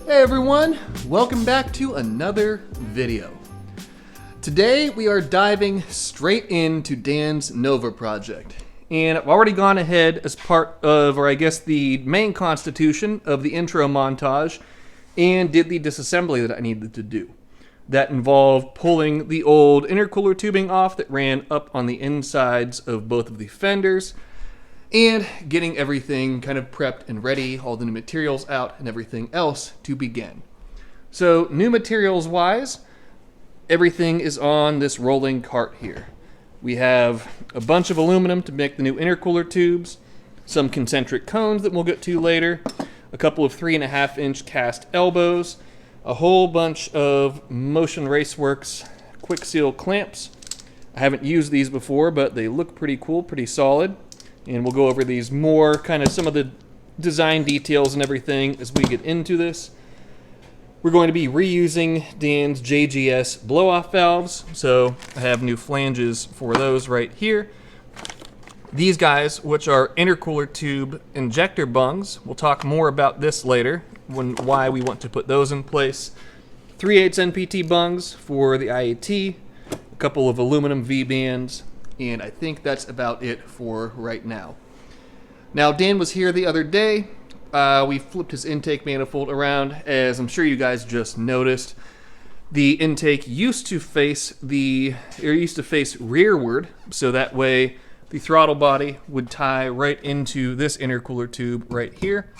Hey everyone, welcome back to another video. Today we are diving straight into Dan's Nova project. And I've already gone ahead as part of, or I guess the main constitution of the intro montage, and did the disassembly that I needed to do. That involved pulling the old intercooler tubing off that ran up on the insides of both of the fenders, and getting everything kind of prepped and ready, all the new materials out and everything else to begin. So new materials wise, everything is on this rolling cart here. We have a bunch of aluminum to make the new intercooler tubes, some concentric cones that we'll get to later, a couple of 3.5-inch cast elbows, a whole bunch of Motion Raceworks quick seal clamps. I haven't used these before, but they look pretty cool, pretty solid. And we'll go over these more, kind of some of the design details and everything as we get into this. We're going to be reusing Dan's JGS blow-off valves, so I have new flanges for those right here. These guys, which are intercooler tube injector bungs, we'll talk more about this later, why we want to put those in place. 3/8 NPT bungs for the IAT, a couple of aluminum V-bands, and I think that's about it for right now. Now, Dan was here the other day. We flipped his intake manifold around, as I'm sure you guys just noticed. The intake used to face rearward, so that way the throttle body would tie right into this intercooler tube right here.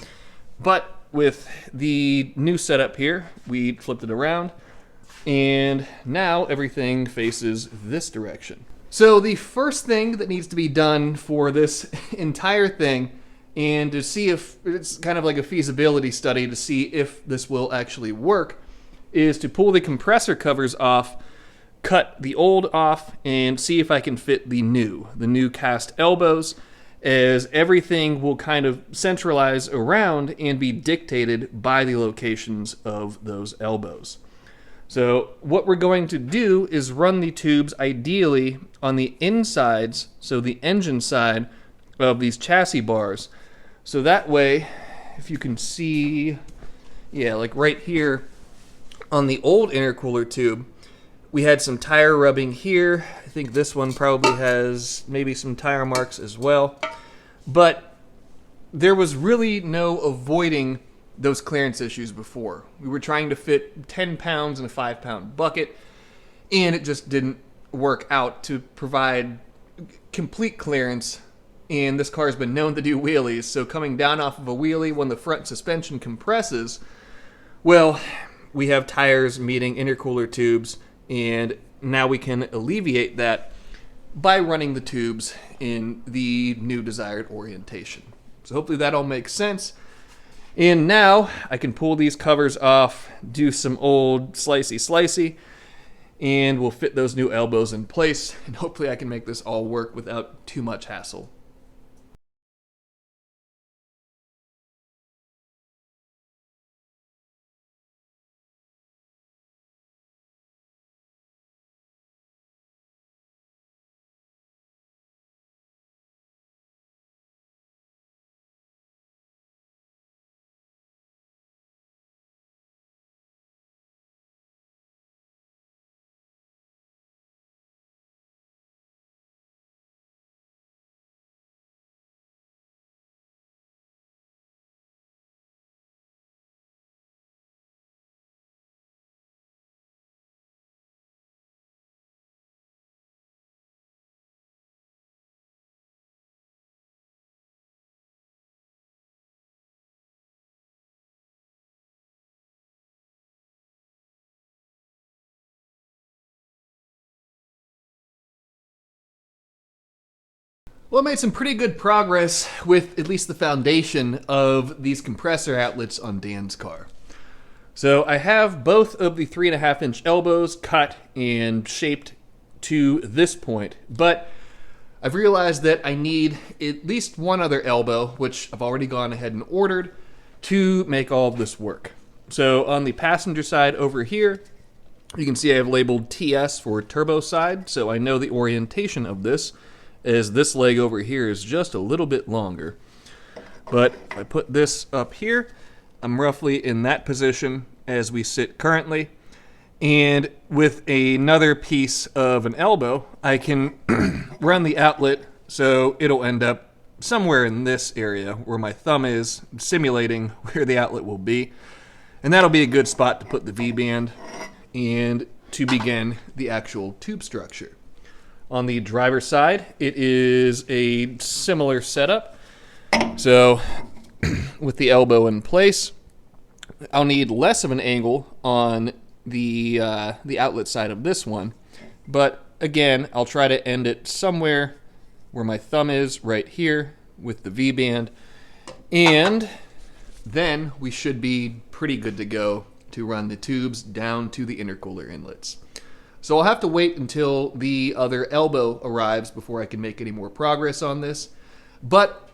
But with the new setup here, we flipped it around, and now everything faces this direction. So the first thing that needs to be done for this entire thing, and to see if it's kind of like a feasibility study to see if this will actually work, is to pull the compressor covers off, cut the old off, and see if I can fit the new cast elbows, as everything will kind of centralize around and be dictated by the locations of those elbows. So what we're going to do is run the tubes ideally on the insides, so the engine side of these chassis bars. So that way, if you can see, yeah, like right here on the old intercooler tube, we had some tire rubbing here. I think this one probably has maybe some tire marks as well. But there was really no avoiding those clearance issues before. We were trying to fit 10 pounds in a 5-pound bucket, and it just didn't work out to provide complete clearance. And this car has been known to do wheelies, so coming down off of a wheelie when the front suspension compresses, well, we have tires meeting intercooler tubes, and now we can alleviate that by running the tubes in the new desired orientation. So hopefully that all makes sense. And now I can pull these covers off, do some old slicey, and we'll fit those new elbows in place, and hopefully I can make this all work without too much hassle. Well, I made some pretty good progress with at least the foundation of these compressor outlets on Dan's car. So I have both of the 3.5-inch elbows cut and shaped to this point, but I've realized that I need at least one other elbow, which I've already gone ahead and ordered, to make all of this work. So on the passenger side over here, you can see I have labeled TS for turbo side, so I know the orientation of this, as this leg over here is just a little bit longer. But if I put this up here, I'm roughly in that position as we sit currently. And with another piece of an elbow, I can run the outlet so it'll end up somewhere in this area where my thumb is, simulating where the outlet will be. And that'll be a good spot to put the V-band and to begin the actual tube structure. On the driver's side, it is a similar setup. So with the elbow in place, I'll need less of an angle on the outlet side of this one. But again, I'll try to end it somewhere where my thumb is, right here with the V-band. And then we should be pretty good to go to run the tubes down to the intercooler inlets. So I'll have to wait until the other elbow arrives before I can make any more progress on this. But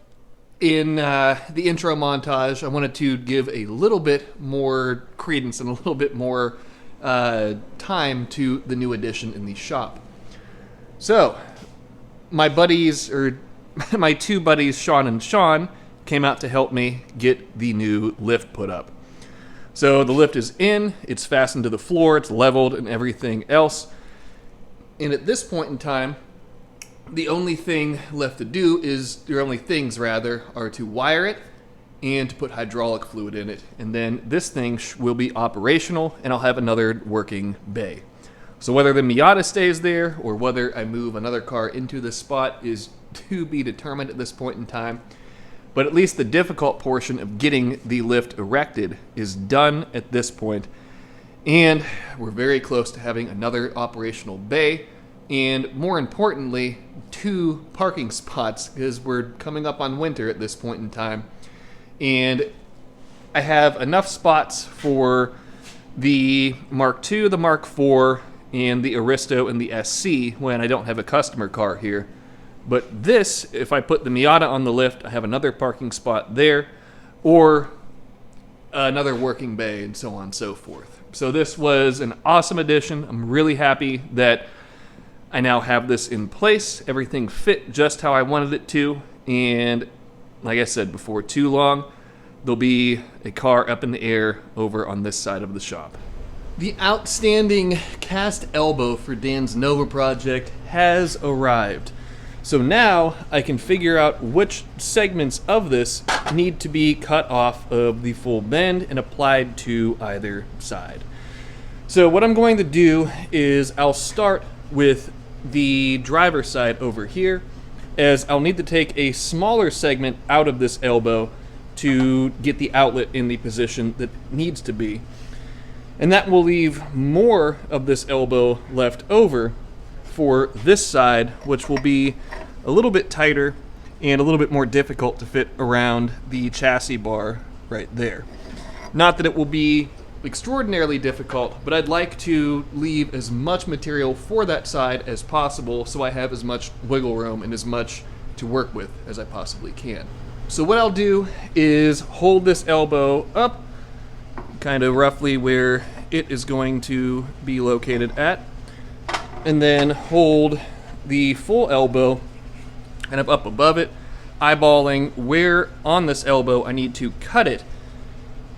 in the intro montage, I wanted to give a little bit more credence and a little bit more time to the new addition in the shop. So my buddies, or my two buddies, Sean and Sean, came out to help me get the new lift put up. So the lift is in, it's fastened to the floor, it's leveled and everything else. And at this point in time, the only thing left to do is, the only things rather, are to wire it and to put hydraulic fluid in it. And then this thing will be operational and I'll have another working bay. So whether the Miata stays there or whether I move another car into this spot is to be determined at this point in time. But at least the difficult portion of getting the lift erected is done at this point. And we're very close to having another operational bay. And more importantly, 2 parking spots, because we're coming up on winter at this point in time. And I have enough spots for the Mark II, the Mark IV, and the Aristo and the SC when I don't have a customer car here. But this, if I put the Miata on the lift, I have another parking spot there, or another working bay, and so on and so forth. So this was an awesome addition. I'm really happy that I now have this in place. Everything fit just how I wanted it to, and like I said, before too long, there'll be a car up in the air over on this side of the shop. The outstanding cast elbow for Dan's Nova project has arrived. So now I can figure out which segments of this need to be cut off of the full bend and applied to either side. So what I'm going to do is I'll start with the driver's side over here, as I'll need to take a smaller segment out of this elbow to get the outlet in the position that it needs to be. And that will leave more of this elbow left over for this side, which will be a little bit tighter and a little bit more difficult to fit around the chassis bar right there. Not that it will be extraordinarily difficult, but I'd like to leave as much material for that side as possible so I have as much wiggle room and as much to work with as I possibly can. So what I'll do is hold this elbow up kind of roughly where it is going to be located at, and then hold the full elbow kind of up above it, eyeballing where on this elbow I need to cut it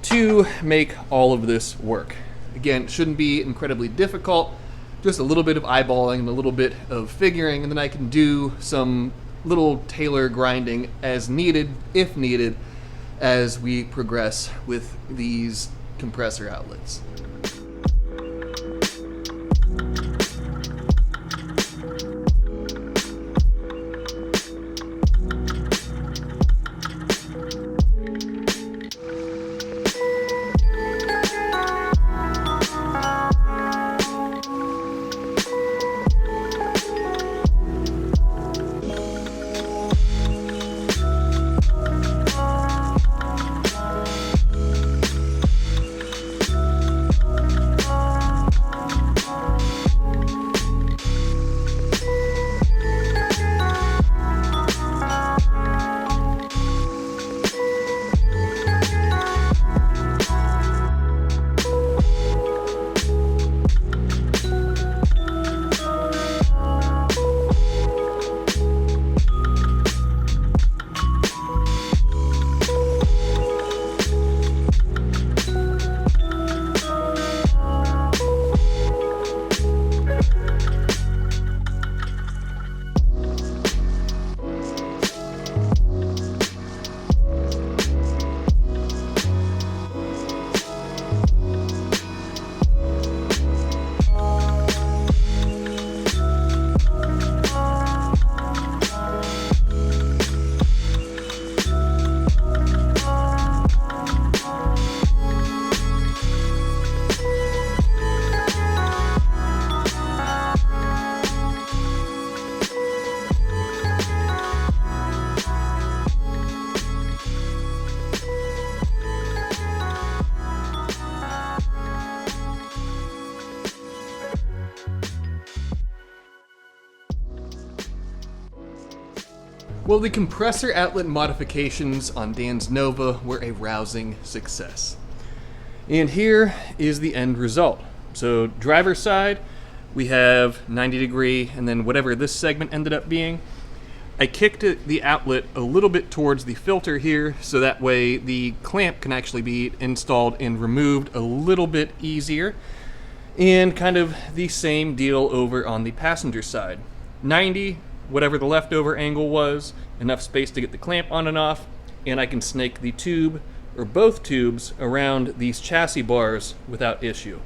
to make all of this work. Again, it shouldn't be incredibly difficult, just a little bit of eyeballing and a little bit of figuring, and then I can do some little tailor grinding as needed, if needed, as we progress with these compressor outlets. Well, the compressor outlet modifications on Dan's Nova were a rousing success. And here is the end result. So driver's side, we have 90 degree, and then whatever this segment ended up being. I kicked the outlet a little bit towards the filter here, so that way the clamp can actually be installed and removed a little bit easier. And kind of the same deal over on the passenger side. 90, whatever the leftover angle was, enough space to get the clamp on and off, and I can snake the tube, or both tubes, around these chassis bars without issue.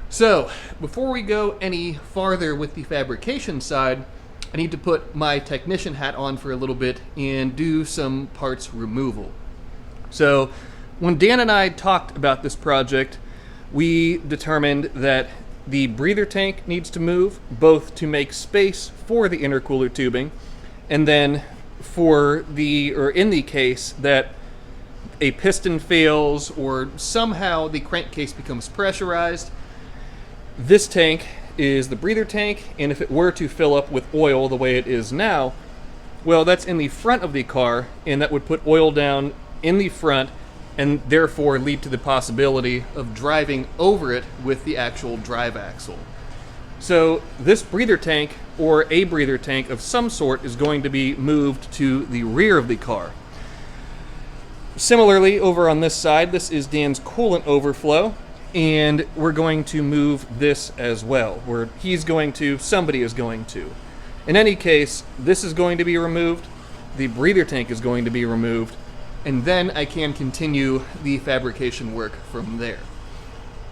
So, before we go any farther with the fabrication side, I need to put my technician hat on for a little bit and do some parts removal. So, when Dan and I talked about this project, we determined that the breather tank needs to move, both to make space for the intercooler tubing, and then in the case that a piston fails or somehow the crankcase becomes pressurized, this tank is the breather tank, and if it were to fill up with oil the way it is now, well, that's in the front of the car, and that would put oil down in the front and therefore lead to the possibility of driving over it with the actual drive axle. So this breather tank, or a breather tank of some sort, is going to be moved to the rear of the car. Similarly, over on this side, this is Dan's coolant overflow, and we're going to move this as well, where somebody is going to. In any case, this is going to be removed, the breather tank is going to be removed, and then I can continue the fabrication work from there.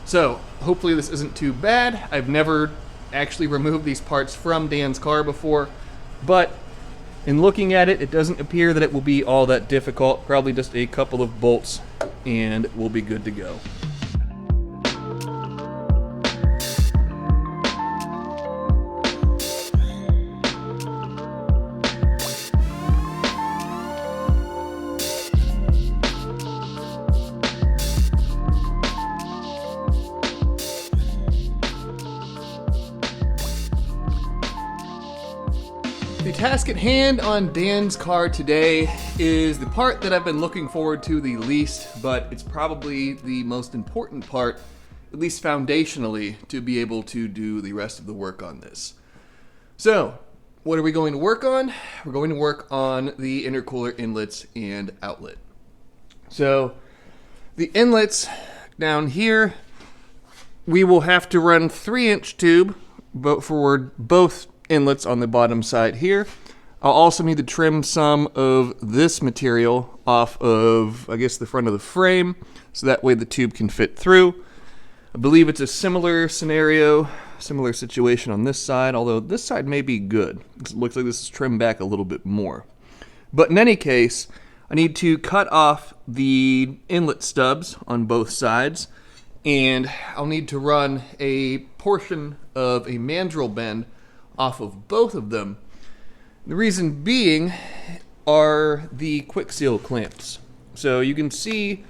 So, hopefully this isn't too bad. I've never actually removed these parts from Dan's car before, but in looking at it, it doesn't appear that it will be all that difficult. Probably just a couple of bolts and we'll be good to go. The task at hand on Dan's car today is the part that I've been looking forward to the least, but it's probably the most important part, at least foundationally, to be able to do the rest of the work on this. So, what are we going to work on? We're going to work on the intercooler inlets and outlet. So, the inlets down here, we will have to run 3-inch tube for both inlets on the bottom side here. I'll also need to trim some of this material off of, I guess, the front of the frame, so that way the tube can fit through. I believe it's a similar scenario, similar situation on this side, although this side may be good. It looks like this is trimmed back a little bit more. But in any case, I need to cut off the inlet stubs on both sides, and I'll need to run a portion of a mandrel bend off of both of them. The reason being are the quick seal clamps. So you can see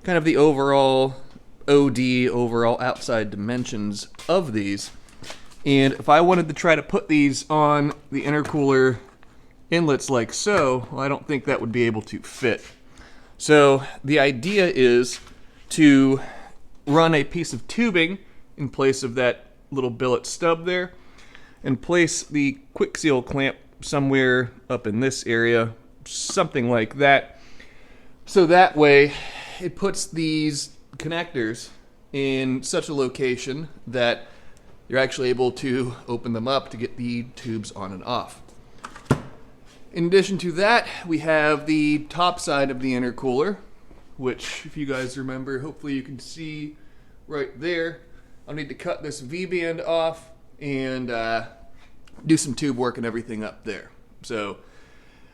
kind of the overall overall outside dimensions of these. And if I wanted to try to put these on the intercooler inlets like so, well, I don't think that would be able to fit. So the idea is to run a piece of tubing in place of that little billet stub there, and place the quick seal clamp somewhere up in this area, something like that. So that way it puts these connectors in such a location that you're actually able to open them up to get the tubes on and off. In addition to that, we have the top side of the intercooler, which, if you guys remember, hopefully you can see right there. I'll need to cut this V-band off and do some tube work and everything up there. So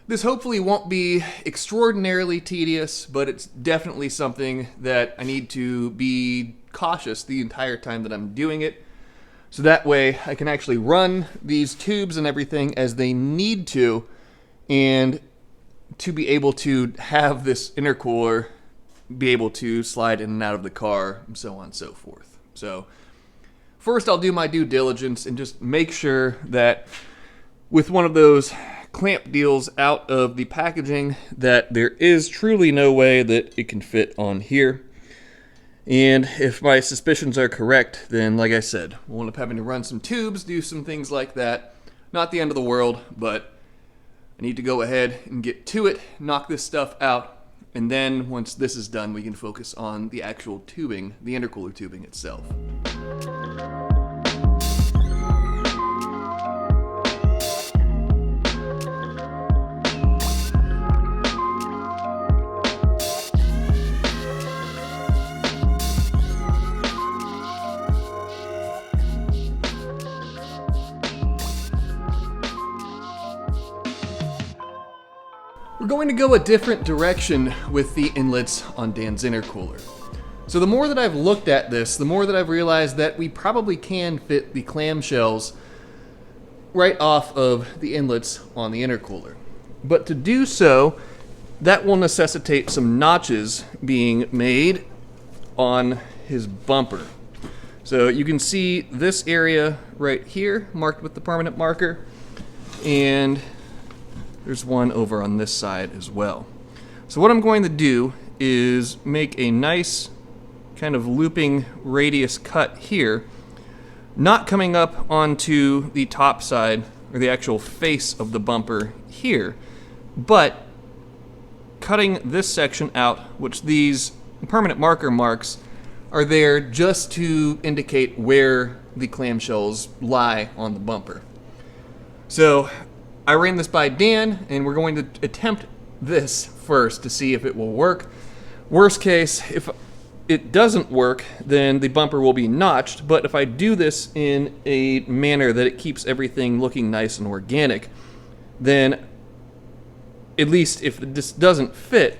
this hopefully won't be extraordinarily tedious, but it's definitely something that I need to be cautious the entire time that I'm doing it. So that way I can actually run these tubes and everything as they need to, and to be able to have this intercooler be able to slide in and out of the car and so on and so forth. So first, I'll do my due diligence and just make sure that with one of those clamp deals out of the packaging that there is truly no way that it can fit on here. And if my suspicions are correct, then like I said, we'll end up having to run some tubes, do some things like that. Not the end of the world, but I need to go ahead and get to it, knock this stuff out, and then once this is done, we can focus on the actual tubing, the intercooler tubing itself. We're going to go a different direction with the inlets on Dan's intercooler. So the more that I've looked at this, the more that I've realized that we probably can fit the clamshells right off of the inlets on the intercooler. But to do so, that will necessitate some notches being made on his bumper. So you can see this area right here marked with the permanent marker, and there's one over on this side as well. So what I'm going to do is make a nice kind of looping radius cut here, not coming up onto the top side or the actual face of the bumper here, but cutting this section out, which these permanent marker marks are there just to indicate where the clamshells lie on the bumper. So I ran this by Dan, and we're going to attempt this first to see if it will work. Worst case, if it doesn't work, then the bumper will be notched, but if I do this in a manner that it keeps everything looking nice and organic, then at least if this doesn't fit,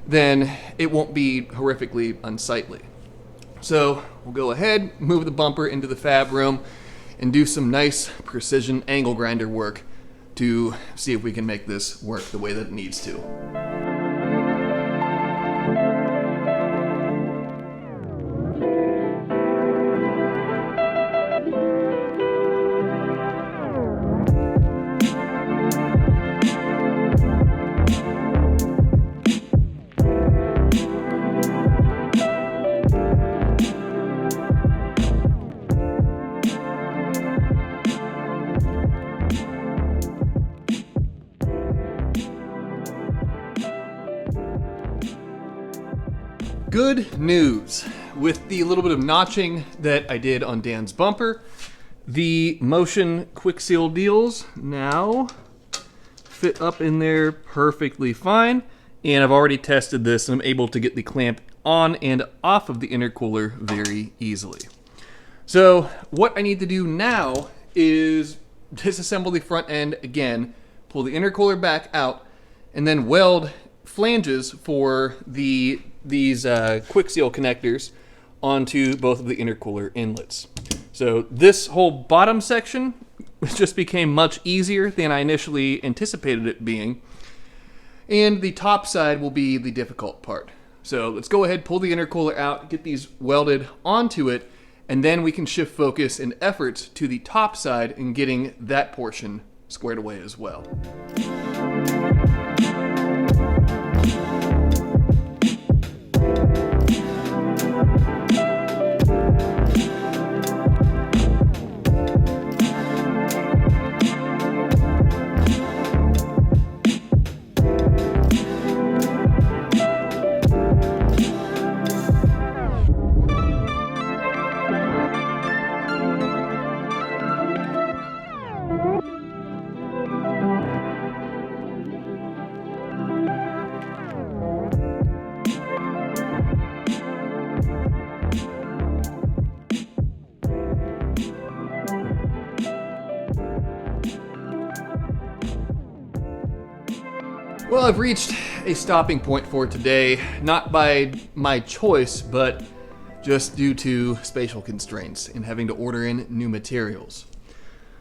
then it won't be horrifically unsightly. So we'll go ahead, move the bumper into the fab room, and do some nice precision angle grinder work to see if we can make this work the way that it needs to. Good news. With the little bit of notching that I did on Dan's bumper, the Motion Quick Seal deals now fit up in there perfectly fine, and I've already tested this and I'm able to get the clamp on and off of the intercooler very easily. So what I need to do now is disassemble the front end again, pull the intercooler back out, and then weld flanges for these quick seal connectors onto both of the intercooler inlets. So this whole bottom section just became much easier than I initially anticipated it being, and the top side will be the difficult part. So let's go ahead, pull the intercooler out, get these welded onto it, and then we can shift focus and efforts to the top side and getting that portion squared away as well. Well, I've reached a stopping point for today, not by my choice, but just due to spatial constraints and having to order in new materials.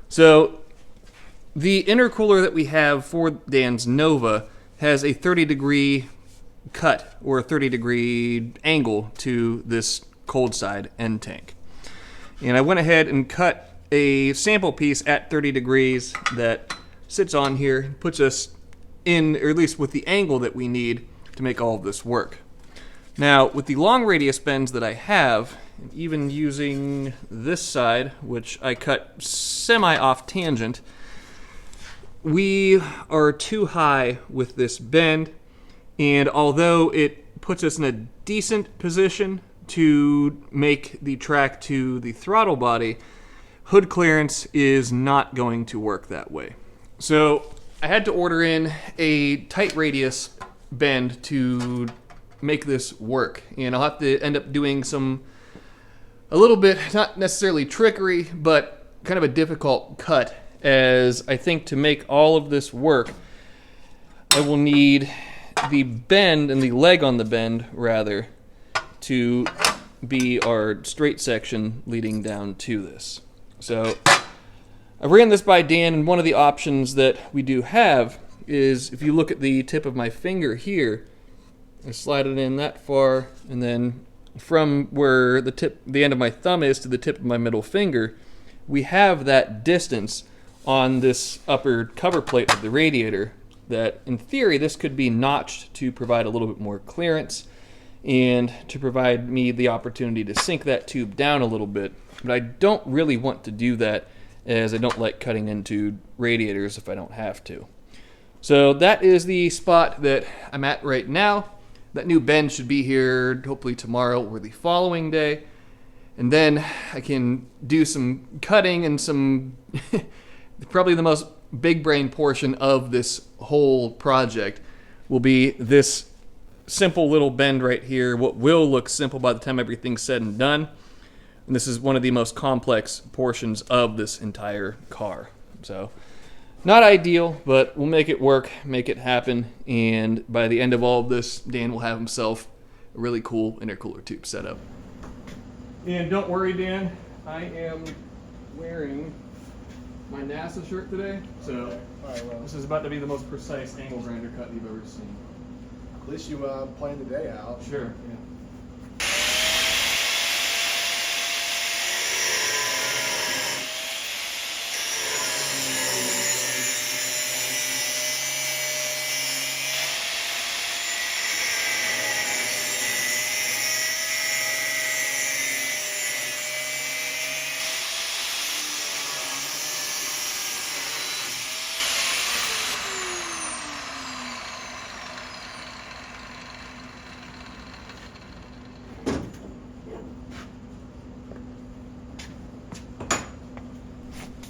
So the intercooler that we have for Dan's Nova has a 30-degree cut or a 30-degree angle to this cold side end tank. And I went ahead and cut a sample piece at 30 degrees that sits on here, puts us in, or at least with the angle that we need to make all of this work. Now, with the long radius bends that I have, even using this side, which I cut semi-off tangent, we are too high with this bend, and although it puts us in a decent position to make the track to the throttle body, hood clearance is not going to work that way. So I had to order in a tight radius bend to make this work, and I'll have to end up doing a little bit, not necessarily trickery, but kind of a difficult cut, as I think to make all of this work, I will need the bend and the leg on the bend, rather, to be our straight section leading down to this. So I ran this by Dan, and one of the options that we do have is, if you look at the tip of my finger here, I slide it in that far, and then from where the end of my thumb is to the tip of my middle finger, we have that distance on this upper cover plate of the radiator that, in theory, this could be notched to provide a little bit more clearance and to provide me the opportunity to sink that tube down a little bit. But I don't really want to do that, as I don't like cutting into radiators if I don't have to. So that is the spot that I'm at right now. That new bend should be here hopefully tomorrow or the following day. And then I can do some cutting and some probably the most big brain portion of this whole project will be this simple little bend right here, what will look simple by the time everything's said and done. And this is one of the most complex portions of this entire car. So not ideal, but we'll make it work, make it happen, and by the end of all of this, Dan will have himself a really cool intercooler tube set up. And don't worry, Dan, I am wearing my NASA shirt today, so this is about to be the most precise angle grinder cut you've ever seen. At least you planned the day out. Sure, yeah.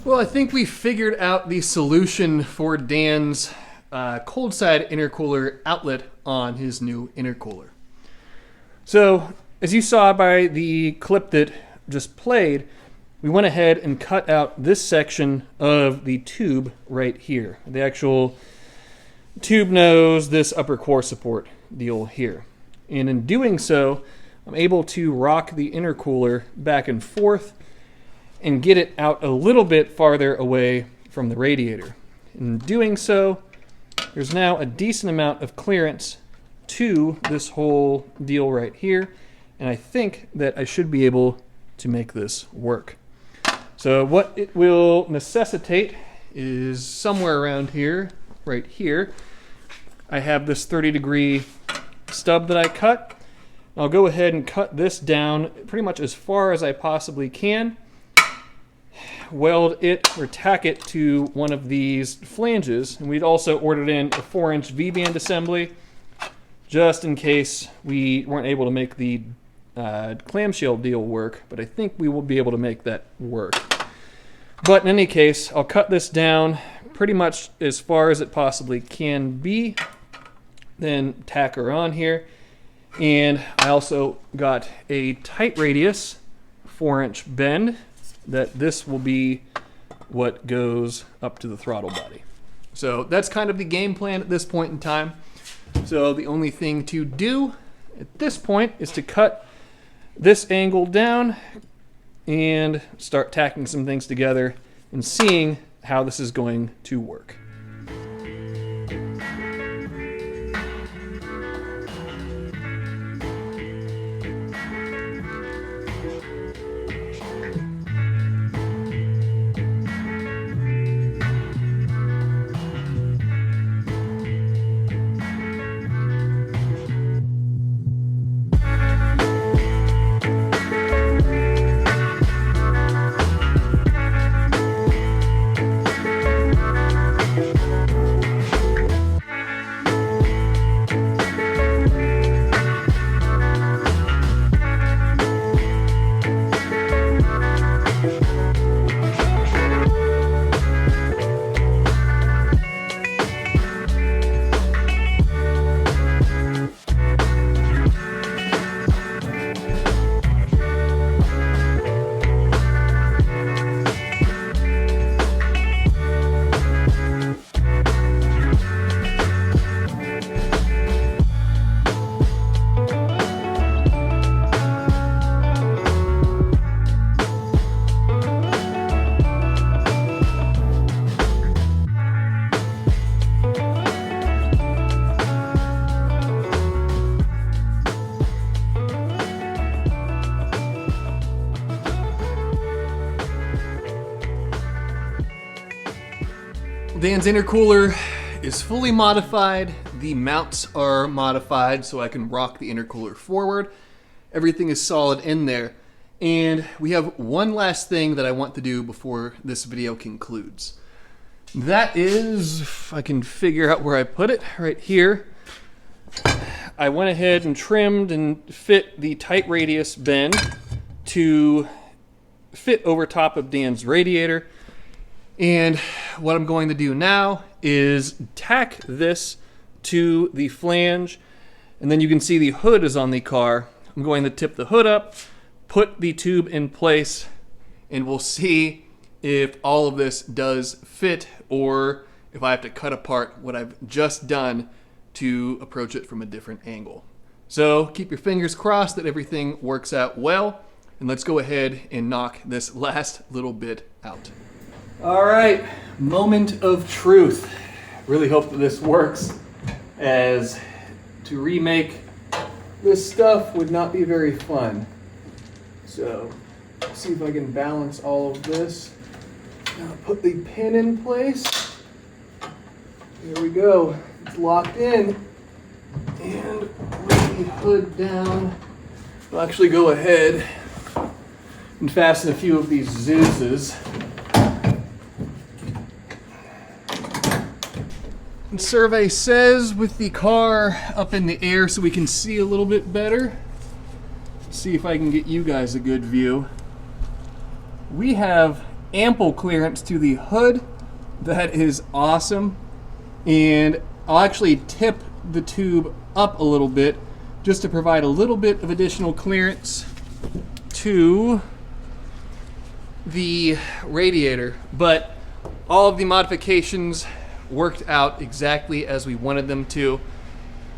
Well, I think we figured out the solution for Dan's cold side intercooler outlet on his new intercooler. So, as you saw by the clip that just played, we went ahead and cut out this section of the tube right here. The actual tube nose, this upper core support deal here. And in doing so, I'm able to rock the intercooler back and forth and get it out a little bit farther away from the radiator. In doing so, there's now a decent amount of clearance to this whole deal right here, and I think that I should be able to make this work. So what it will necessitate is somewhere around here, right here, I have this 30-degree stub that I cut. I'll go ahead and cut this down pretty much as far as I possibly can, weld it or tack it to one of these flanges, and we'd also ordered in a 4-inch V-band assembly just in case we weren't able to make the clamshell deal work, but I think we will be able to make that work. But in any case, I'll cut this down pretty much as far as it possibly can be, then tack her on here. And I also got a tight radius 4-inch bend that this will be what goes up to the throttle body. So that's kind of the game plan at this point in time. So the only thing to do at this point is to cut this angle down and start tacking some things together and seeing how this is going to work. Dan's intercooler is fully modified. The mounts are modified so I can rock the intercooler forward. Everything is solid in there. And we have one last thing that I want to do before this video concludes. That is, if I can figure out where I put it, right here. I went ahead and trimmed and fit the tight radius bend to fit over top of Dan's radiator. And what I'm going to do now is tack this to the flange, and then you can see the hood is on the car. I'm going to tip the hood up, put the tube in place, and we'll see if all of this does fit or if I have to cut apart what I've just done to approach it from a different angle. So keep your fingers crossed that everything works out well, and let's go ahead and knock this last little bit out. All right, moment of truth. Really hope that this works, as to remake this stuff would not be very fun. So, let's see if I can balance all of this. Now put the pin in place. There we go. It's locked in. And lay the hood down. I'll actually go ahead and fasten a few of these Zeuses. And survey says with the car up in the air so we can see a little bit better. See if I can get you guys a good view. We have ample clearance to the hood. That is awesome. And I'll actually tip the tube up a little bit just to provide a little bit of additional clearance to the radiator. But all of the modifications worked out exactly as we wanted them to.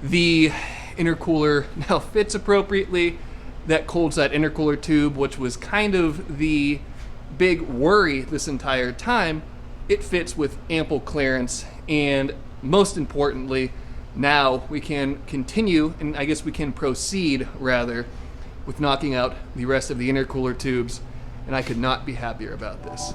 The intercooler now fits appropriately. That cold side intercooler tube, which was kind of the big worry this entire time, it fits with ample clearance. And most importantly, now we can continue, and I guess we can proceed rather, with knocking out the rest of the intercooler tubes. And I could not be happier about this.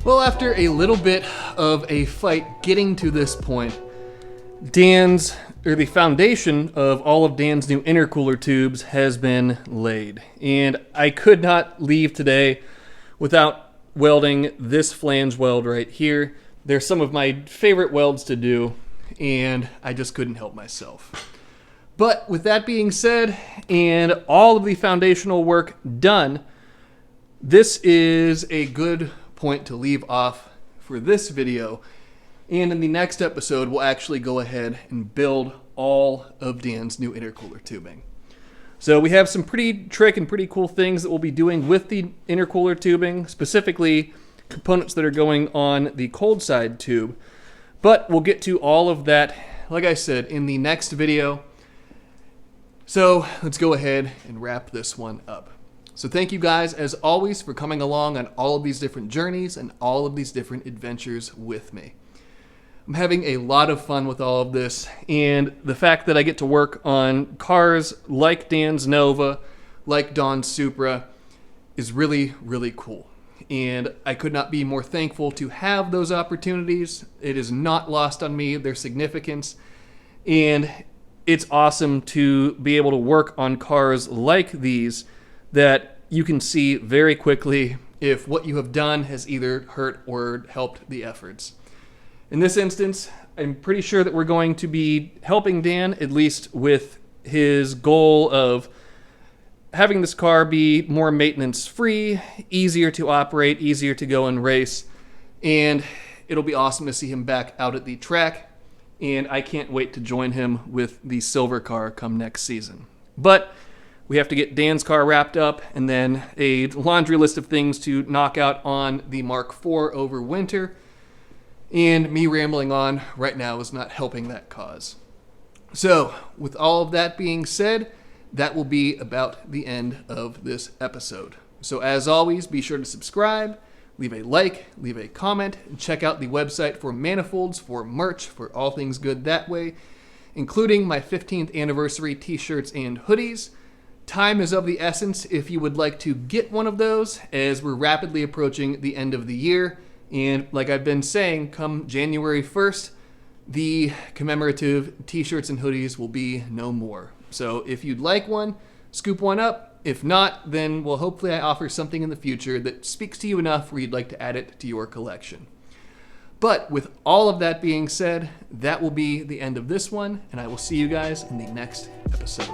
Well, after a little bit of a fight getting to this point, the foundation of all of Dan's new intercooler tubes has been laid. And I could not leave today without welding this flange weld right here. They're some of my favorite welds to do, and I just couldn't help myself. But with that being said, and all of the foundational work done, this is a good point to leave off for this video. And in the next episode, we'll actually go ahead and build all of Dan's new intercooler tubing. So we have some pretty trick and pretty cool things that we'll be doing with the intercooler tubing, specifically components that are going on the cold side tube. But we'll get to all of that, like I said, in the next video. So let's go ahead and wrap this one up. So thank you guys, as always, for coming along on all of these different journeys and all of these different adventures with me. I'm having a lot of fun with all of this, and the fact that I get to work on cars like Dan's Nova, like Dawn's Supra, is really, really cool. And I could not be more thankful to have those opportunities. It is not lost on me, their significance. And it's awesome to be able to work on cars like these that you can see very quickly if what you have done has either hurt or helped the efforts. In this instance, I'm pretty sure that we're going to be helping Dan, at least with his goal of having this car be more maintenance-free, easier to operate, easier to go and race, and it'll be awesome to see him back out at the track, and I can't wait to join him with the silver car come next season. But we have to get Dan's car wrapped up, and then a laundry list of things to knock out on the Mark IV over winter. And me rambling on right now is not helping that cause. So, with all of that being said, that will be about the end of this episode. So as always, be sure to subscribe, leave a like, leave a comment, and check out the website for manifolds, for merch, for all things good that way, including my 15th anniversary t-shirts and hoodies. Time is of the essence if you would like to get one of those, as we're rapidly approaching the end of the year. And like I've been saying, come January 1st, the commemorative t-shirts and hoodies will be no more. So if you'd like one, scoop one up. If not, then well, hopefully I offer something in the future that speaks to you enough where you'd like to add it to your collection. But with all of that being said, that will be the end of this one, and I will see you guys in the next episode.